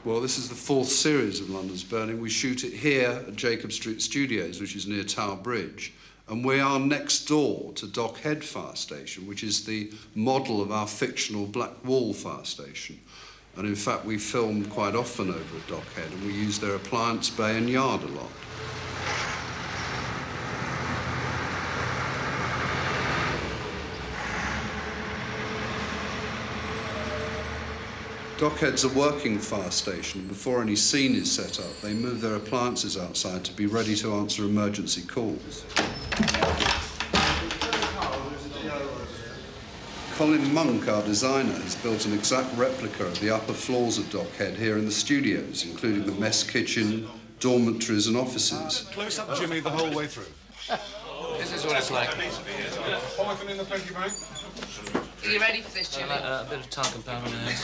Well, this is the 4th series of London's Burning. We shoot it here at Jacob Street Studios, which is near Tower Bridge. And we are next door to Dock Head Fire Station, which is the model of our fictional Black Wall fire station. And in fact, we filmed quite often over at Dock Head, and we use their appliance bay and yard a lot. Dockhead's a working fire station. Before any scene is set up, they move their appliances outside to be ready to answer emergency calls. Colin Monk, our designer, has built an exact replica of the upper floors of Dockhead here in the studios, including the mess kitchen, dormitories and offices. Close up Jimmy the whole way through. This is what it's like. Python in the plenty bank. Are you ready for this, Jimmy? A bit of talcum powder in there.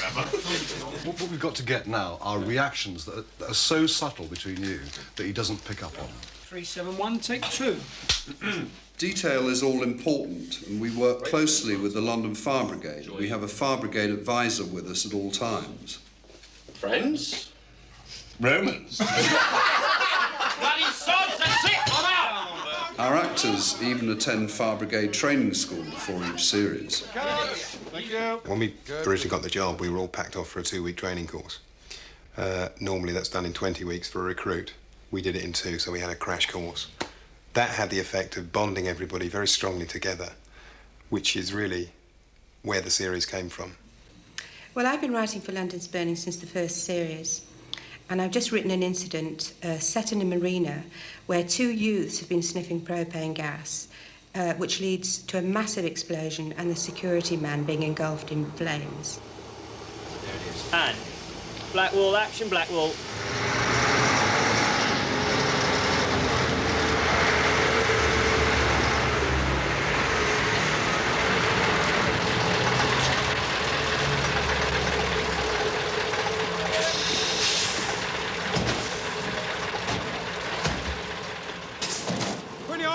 What we've got to get now are reactions that are so subtle between you that he doesn't pick up on. 371, take 2. Detail is all important, and we work closely with the London Fire Brigade. We have a Fire Brigade advisor with us at all times. Friends? Romans? Bloody sods, that's it! Come out! Our actors even attend Fire Brigade training school before each series. Thank you. When we originally got the job, we were all packed off for a 2-week training course. Normally that's done in 20 weeks for a recruit. We did it in 2, so we had a crash course. That had the effect of bonding everybody very strongly together, which is really where the series came from. Well, I've been writing for London's Burning since the first series, and I've just written an incident set in a marina where 2 youths have been sniffing propane gas, which leads to a massive explosion and the security man being engulfed in flames. There it is. And Black Wall, action, Black Wall.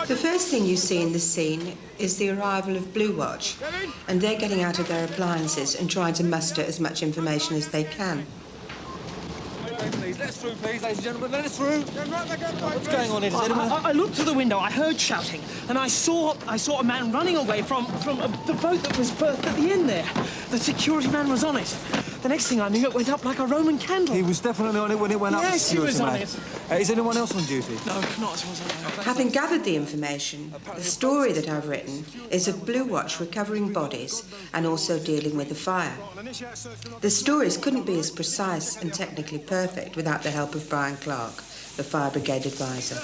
The first thing you see in this scene is the arrival of Blue Watch, and they're getting out of their appliances and trying to muster as much information as they can. Please, let us through, please, ladies and gentlemen, let us through. What's going on here? I looked through the window, I heard shouting, and I saw a man running away from the boat that was berthed at the end there. The security man was on it. The next thing I knew, it went up like a Roman candle. He was definitely on it when it went up. Yes, he was on it. Is anyone else on duty? No, not as well as I. Having gathered the information, the story that I've written is of Blue Watch recovering bodies and also dealing with the fire. The stories couldn't be as precise and technically perfect without the help of Brian Clark, the Fire Brigade advisor.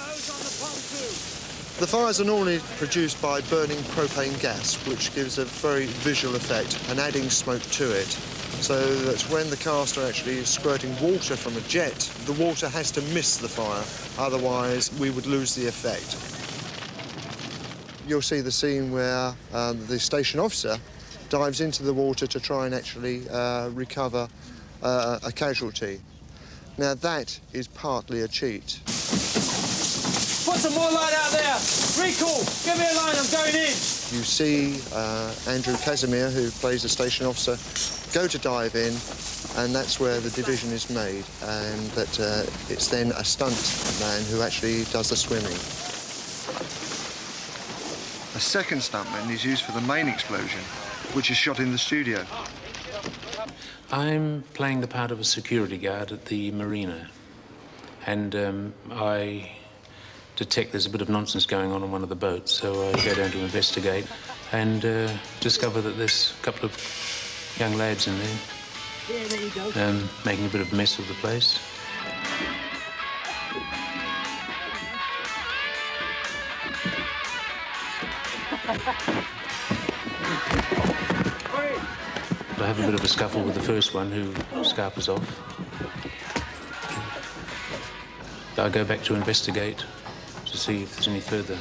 The fires are normally produced by burning propane gas, which gives a very visual effect and adding smoke to it, so that when the cast are actually squirting water from a jet, the water has to miss the fire, otherwise we would lose the effect. You'll see the scene where the station officer dives into the water to try and actually recover a casualty. Now that is partly a cheat. Put some more light out there! Recall! Give me a line, I'm going in! You see Andrew Casimir, who plays the station officer, go to dive in, and that's where the division is made, and that it's then a stunt man who actually does the swimming. A second stuntman is used for the main explosion, which is shot in the studio. I'm playing the part of a security guard at the marina, and I detect there's a bit of nonsense going on one of the boats, so I go down to investigate and discover that there's a couple of young lads in there. Yeah, there you go. Making a bit of a mess of the place. I have a bit of a scuffle with the first one who scarpers off. I go back to investigate to see if there's any further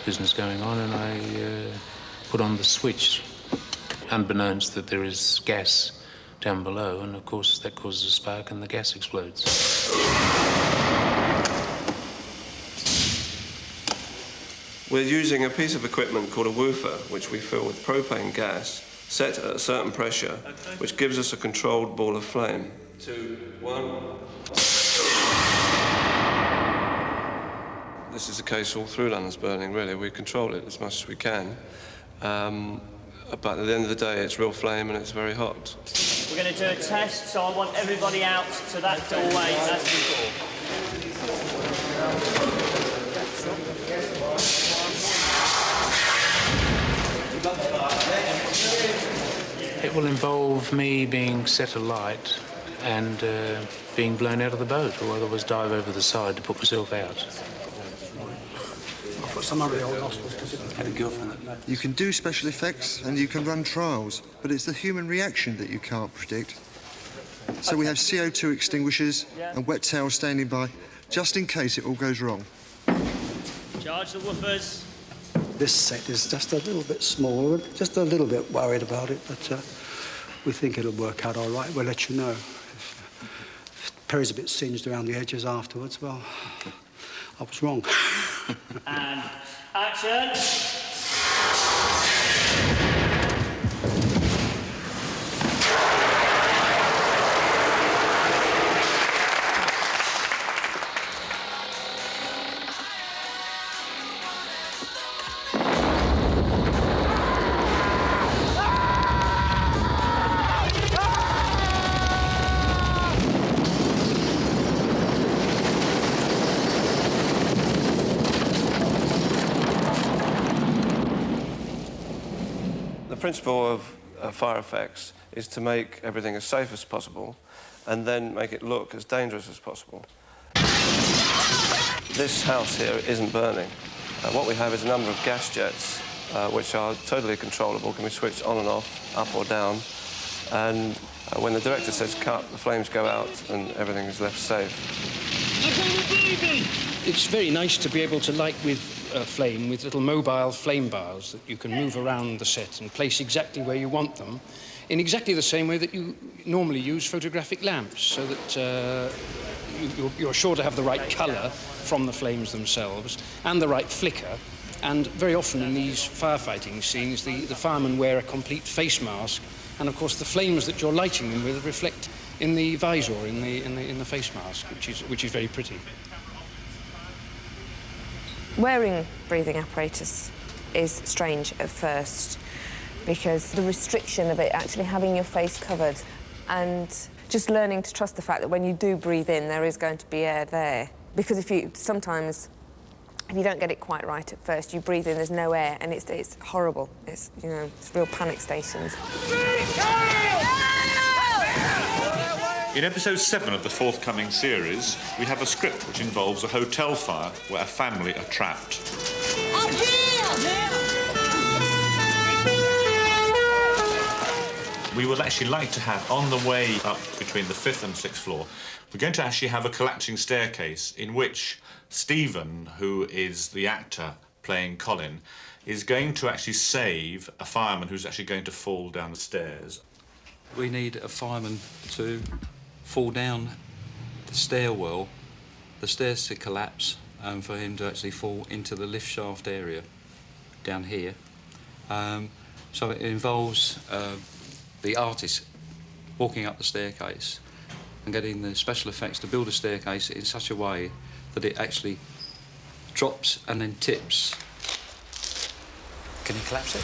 business going on, and I put on the switch, unbeknownst that there is gas down below, and of course that causes a spark and the gas explodes. We're using a piece of equipment called a woofer, which we fill with propane gas, set at a certain pressure, which gives us a controlled ball of flame. 2, 1. This is the case all through London's burning, really. We control it as much as we can. But at the end of the day, it's real flame and it's very hot. We're going to do a test, so I want everybody out to that doorway as before. It will involve me being set alight and being blown out of the boat, or otherwise dive over the side to put myself out. I'll put some over the old nostrils because it had a girlfriend that night. You can do special effects and you can run trials, but it's the human reaction that you can't predict. So we have CO2 extinguishers and wet towels standing by, just in case it all goes wrong. Charge the woofers. This set is just a little bit smaller, just a little bit worried about it, but we think it'll work out all right. We'll let you know. If Perry's a bit singed around the edges afterwards, well, I was wrong. And action! The principle of fire effects is to make everything as safe as possible and then make it look as dangerous as possible. This house here isn't burning. What we have is a number of gas jets which are totally controllable, can be switched on and off, up or down, and when the director says cut, the flames go out and everything is left safe. It's very nice to be able to light with flame with little mobile flame bars that you can move around the set and place exactly where you want them in exactly the same way that you normally use photographic lamps, so that you're sure to have the right colour from the flames themselves and the right flicker. And very often in these firefighting scenes, the firemen wear a complete face mask, and of course the flames that you're lighting them with reflect in the visor, in the face mask, which is very pretty. Wearing breathing apparatus is strange at first because the restriction of it actually having your face covered, and just learning to trust the fact that when you do breathe in, there is going to be air there. Because if you don't get it quite right at first, you breathe in, there's no air, and it's horrible. It's, you know, it's real panic stations. In episode 7 of the forthcoming series, we have a script which involves a hotel fire where a family are trapped. We would actually like to have, on the way up between the 5th and 6th floor, we're going to actually have a collapsing staircase in which Stephen, who is the actor playing Colin, is going to actually save a fireman who's actually going to fall down the stairs. We need a fireman to fall down the stairwell, the stairs to collapse, and for him to actually fall into the lift shaft area down here. So it involves the artist walking up the staircase and getting the special effects to build a staircase in such a way that it actually drops and then tips. Can you collapse it?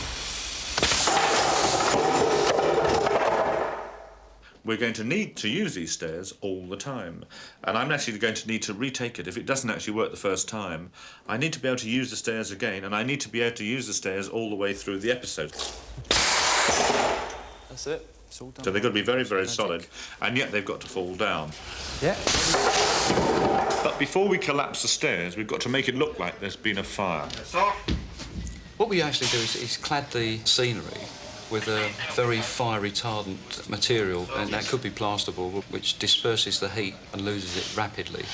We're going to need to use these stairs all the time, and I'm actually going to need to retake it. If it doesn't actually work the first time, I need to be able to use the stairs again, and I need to be able to use the stairs all the way through the episode. That's it. It's all done. So they've got to be very, very solid, and yet they've got to fall down. Yeah. But before we collapse the stairs, we've got to make it look like there's been a fire. What we actually do is clad the scenery with a very fire-retardant material, and that could be plasterboard, which disperses the heat and loses it rapidly.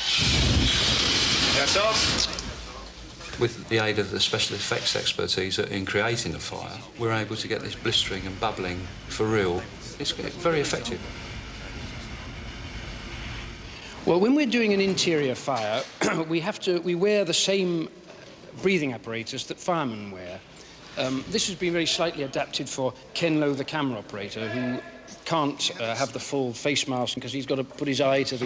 That's off. With the aid of the special effects expertise in creating a fire, we're able to get this blistering and bubbling for real. It's very effective. Well, when we're doing an interior fire, we wear the same breathing apparatus that firemen wear. This has been very slightly adapted for Ken Lowe, the camera operator, who can't have the full face mask because he's got to put his eye to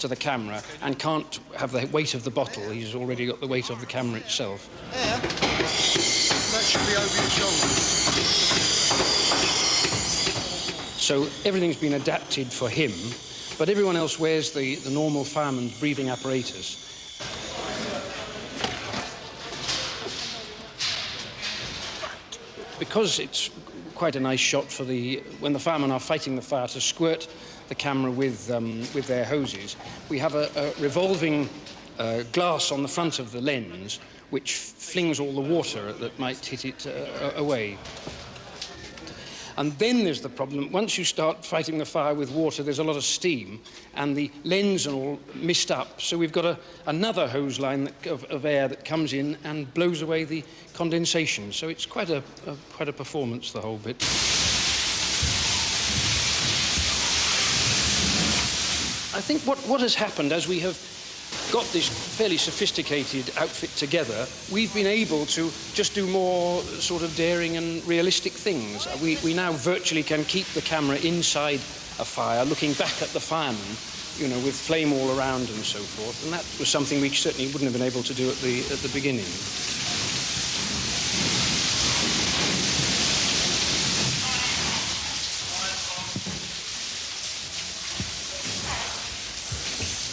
the camera and can't have the weight of the bottle. He's already got the weight of the camera itself. Yeah. That should be over your shoulder. So everything's been adapted for him, but everyone else wears the normal fireman's breathing apparatus. Because it's quite a nice shot for when the firemen are fighting the fire to squirt the camera with their hoses, we have a revolving glass on the front of the lens which flings all the water that might hit it away. And then there's the problem. Once you start fighting the fire with water, there's a lot of steam, and the lens and all mist up. So we've got another hose line of air that comes in and blows away the condensation. So it's quite a performance, the whole bit. I think what has happened as we have got this fairly sophisticated outfit together, we've been able to just do more sort of daring and realistic things. We now virtually can keep the camera inside a fire, looking back at the firemen, you know, with flame all around and so forth. And that was something we certainly wouldn't have been able to do at the beginning.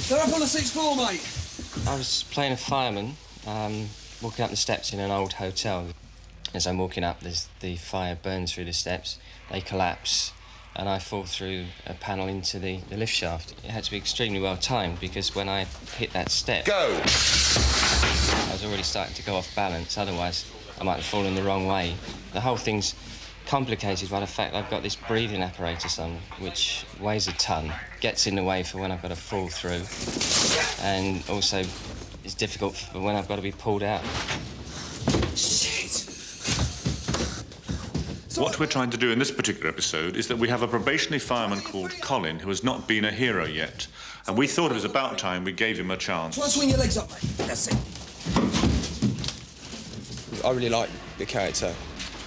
They're up on the 6th floor, mate. I was playing a fireman, walking up the steps in an old hotel. As I'm walking up, the fire burns through the steps, they collapse, and I fall through a panel into the lift shaft. It had to be extremely well timed because when I hit that step, I was already starting to go off balance, otherwise I might have fallen the wrong way. The whole thing's complicated by the fact that I've got this breathing apparatus on, which weighs a ton, gets in the way for when I've got to fall through, and also it's difficult for when I've got to be pulled out. Shit! What we're trying to do in this particular episode is that we have a probationary fireman called Colin who has not been a hero yet, and we thought it was about time we gave him a chance. Try and swing your legs up, mate. That's it. I really like the character.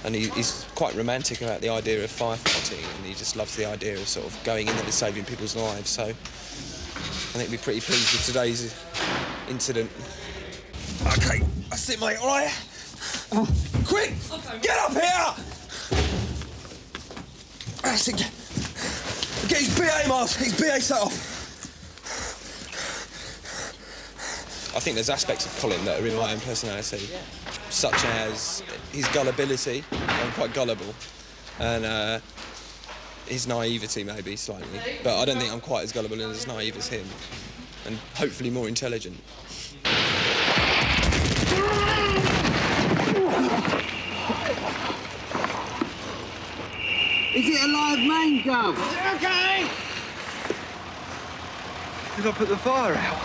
And he's quite romantic about the idea of firefighting, and he just loves the idea of sort of going in there and saving people's lives. So I think we're pretty pleased with today's incident. OK, that's it, mate, all right? Quick! Get up here! That's it. Get his BA mask, his BA set off. I think there's aspects of Colin that are in my own personality, such as his gullibility. I'm quite gullible, and his naivety maybe slightly, but I don't think I'm quite as gullible and as naive as him, and hopefully more intelligent. Is it a live main gun? OK! Did I put the fire out?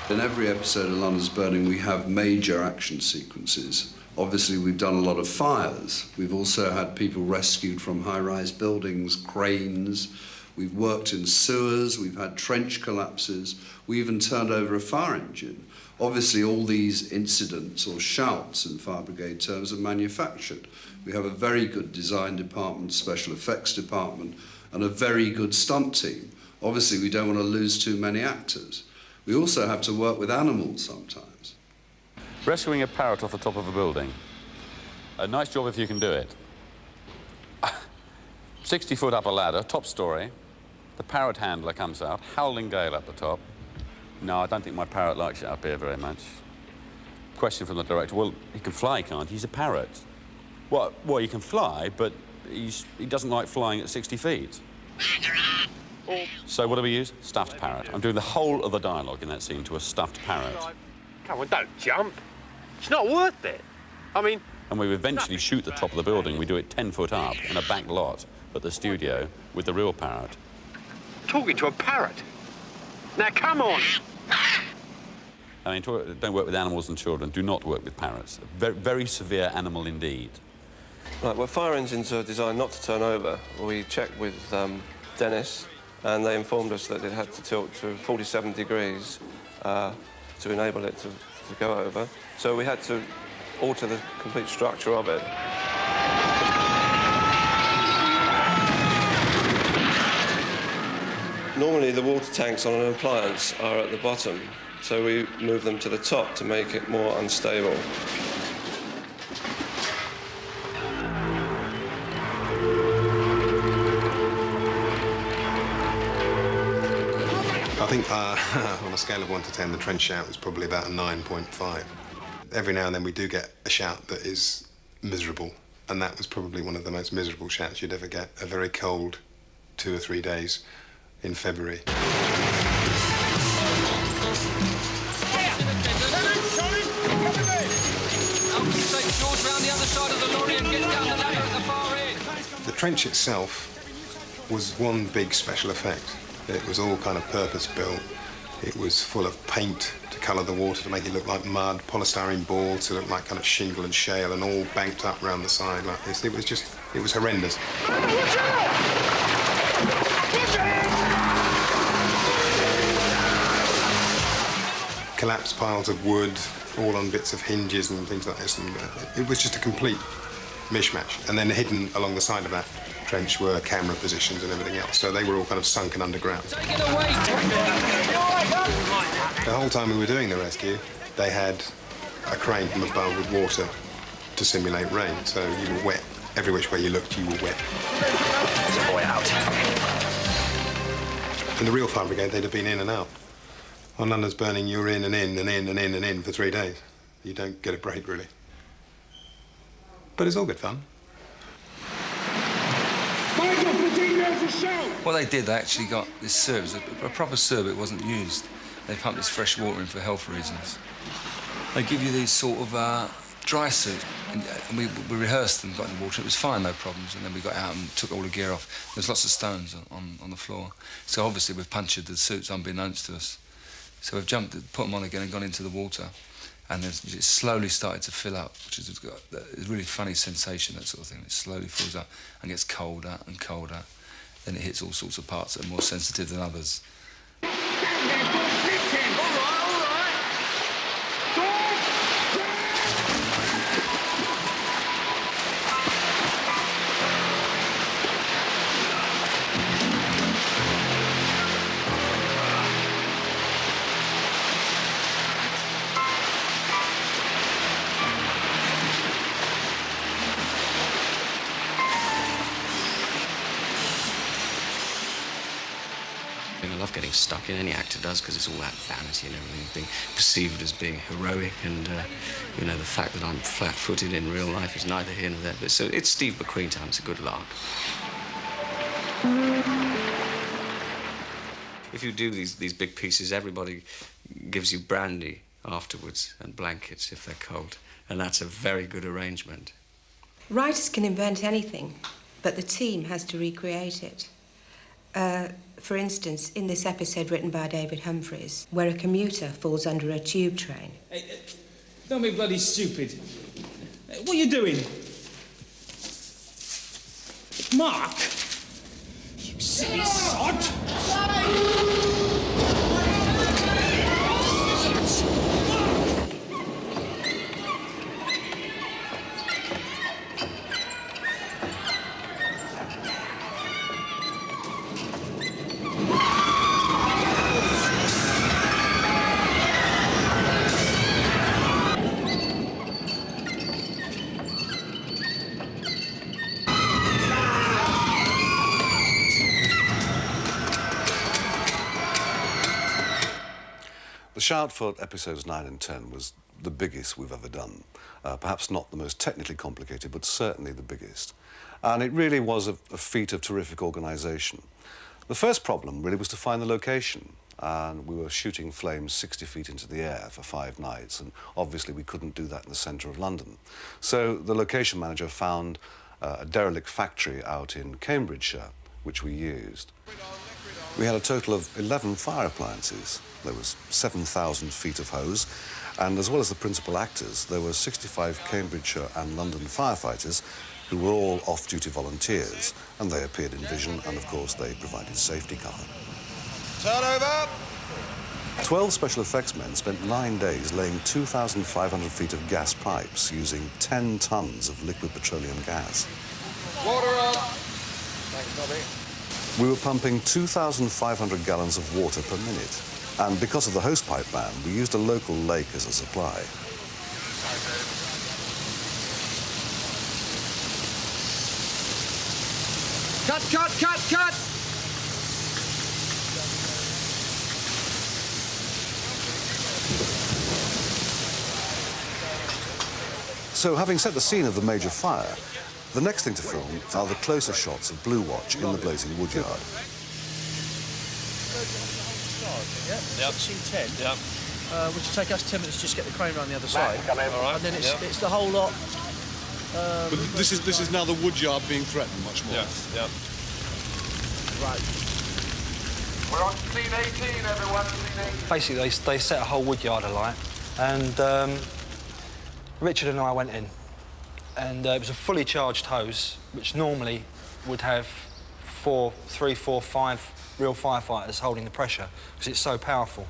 In every episode of London's Burning, we have major action sequences. Obviously, we've done a lot of fires. We've also had people rescued from high-rise buildings, cranes. We've worked in sewers. We've had trench collapses. We even turned over a fire engine. Obviously, all these incidents or shouts in fire brigade terms are manufactured. We have a very good design department, special effects department, and a very good stunt team. Obviously, we don't want to lose too many actors. We also have to work with animals sometimes. Rescuing a parrot off the top of a building. A nice job if you can do it. 60 foot up a ladder, top story. The parrot handler comes out, howling gale up the top. No, I don't think my parrot likes it up here very much. Question from the director, well, he can fly, can't he? He's a parrot. Well, he can fly, but he doesn't like flying at 60 feet. So what do we use? Stuffed parrot. I'm doing the whole of the dialogue in that scene to a stuffed parrot. Come on, don't jump. It's not worth it. I mean... And we eventually shoot the top of the building. We do it 10 foot up in a back lot at the studio with the real parrot. Talking to a parrot? Now, come on. I mean, don't work with animals and children. Do not work with parrots. Very, very severe animal indeed. Right, well, fire engines are designed not to turn over. We checked with Dennis, and they informed us that it had to tilt to 47 degrees to enable it to go over. So we had to alter the complete structure of it. Normally the water tanks on an appliance are at the bottom, so we move them to the top to make it more unstable. I think on a scale of 1 to 10, the trench shout was probably about a 9.5. Every now and then we do get a shout that is miserable, and that was probably one of the most miserable shouts you'd ever get. A very cold 2 or 3 days in February. The trench itself was one big special effect. It was all kind of purpose-built. It was full of paint to colour the water to make it look like mud, polystyrene balls to look like kind of shingle and shale, and all banked up round the side like this. It was horrendous. Collapsed piles of wood, all on bits of hinges and things like this, and it was just a complete mishmash. And then hidden along the side of that trench were camera positions and everything else, so they were all kind of sunken underground. The whole time we were doing the rescue, they had a crane from above with water to simulate rain, so you were wet. Every which way you looked, you were wet. There's a boy out. In the real fire brigade, they'd have been in and out. On London's Burning, you're in and in and in and in and in for 3 days. You don't get a break, really. But it's all good fun. What they did, they actually got this service, a proper serb. It wasn't used. They pumped this fresh water in for health reasons. They give you these sort of dry suit, and we rehearsed and got in the water. It was fine, no problems, and then we got out and took all the gear off. There's lots of stones on the floor. So obviously we've punctured the suits unbeknownst to us. So we've jumped, put them on again and gone into the water. And it slowly started to fill up, which is a really funny sensation, that sort of thing. It slowly fills up and gets colder and colder. Then it hits all sorts of parts that are more sensitive than others. I love getting stuck in, any actor does, because it's all that vanity and everything, being perceived as being heroic, and, you know, the fact that I'm flat-footed in real life is neither here nor there. But so it's Steve McQueen time, it's a good lark. If you do these big pieces, everybody gives you brandy afterwards and blankets if they're cold, and that's a very good arrangement. Writers can invent anything, but the team has to recreate it. For instance, in this episode written by David Humphreys, where a commuter falls under a tube train. Hey, don't be bloody stupid. What are you doing? Mark? You silly sod! The shout for episodes 9 and 10 was the biggest we've ever done. Perhaps not the most technically complicated, but certainly the biggest. And it really was a feat of terrific organisation. The first problem really was to find the location. And we were shooting flames 60 feet into the air for 5 nights, and obviously we couldn't do that in the centre of London. So the location manager found a derelict factory out in Cambridgeshire, which we used. We had a total of 11 fire appliances. There was 7,000 feet of hose, and as well as the principal actors, there were 65 Cambridgeshire and London firefighters who were all off-duty volunteers, and they appeared in vision, and of course they provided safety cover. Turn over. 12 special effects men spent 9 days laying 2,500 feet of gas pipes using 10 tons of liquid petroleum gas. Water on. Thanks, Bobby. We were pumping 2,500 gallons of water per minute. And because of the hosepipe ban, we used a local lake as a supply. Cut, cut, cut, cut! So, having set the scene of the major fire, the next thing to film are the closer shots of Blue Watch in the blazing woodyard. Yep. 10. Yep. Which will take us 10 minutes just to get the crane around the other side. All right. And then it's the whole lot. But this is now the woodyard being threatened much more. Yeah. Right. We're on scene 18, everyone. Scene 18. Basically, they set a whole woodyard alight, and Richard and I went in, and it was a fully charged hose, which normally would have 3, 4, 5 real firefighters holding the pressure, because it's so powerful.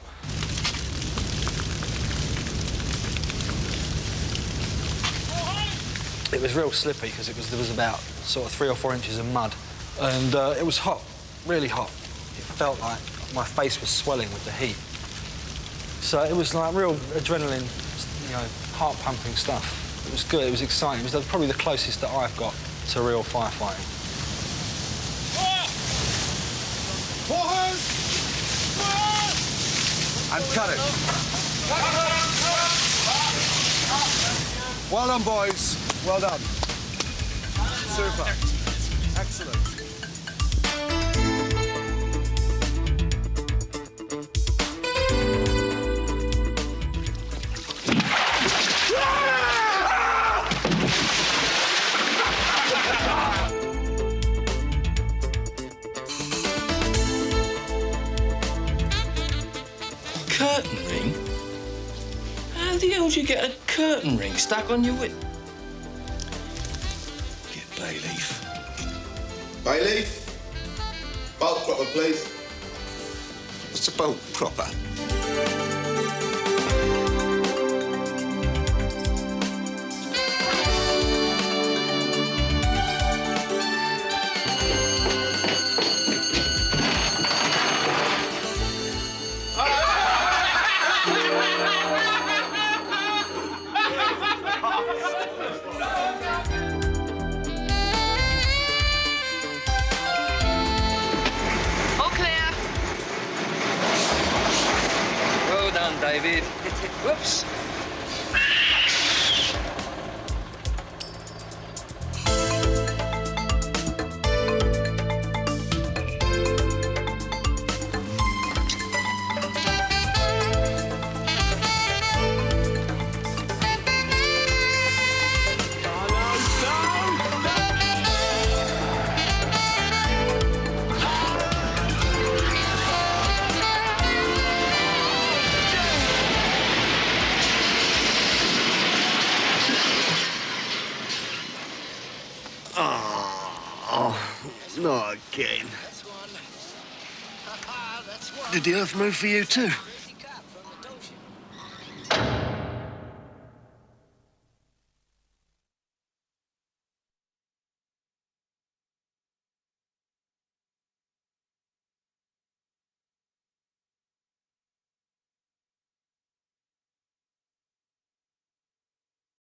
It was real slippy, because there was about sort of 3 or 4 inches of mud, and it was hot, really hot. It felt like my face was swelling with the heat. So it was like real adrenaline, heart-pumping stuff. It was good, it was exciting. It was probably the closest that I've got to real firefighting. And cut it. Well done, boys. Well done. Super. Excellent. Curtain ring? How the hell do you get a curtain ring stuck on your whip? Get bay leaf. Bay leaf? Bolt propper, please. What's a bolt propper? David. Whoops. Not again. Did the earth move for you too?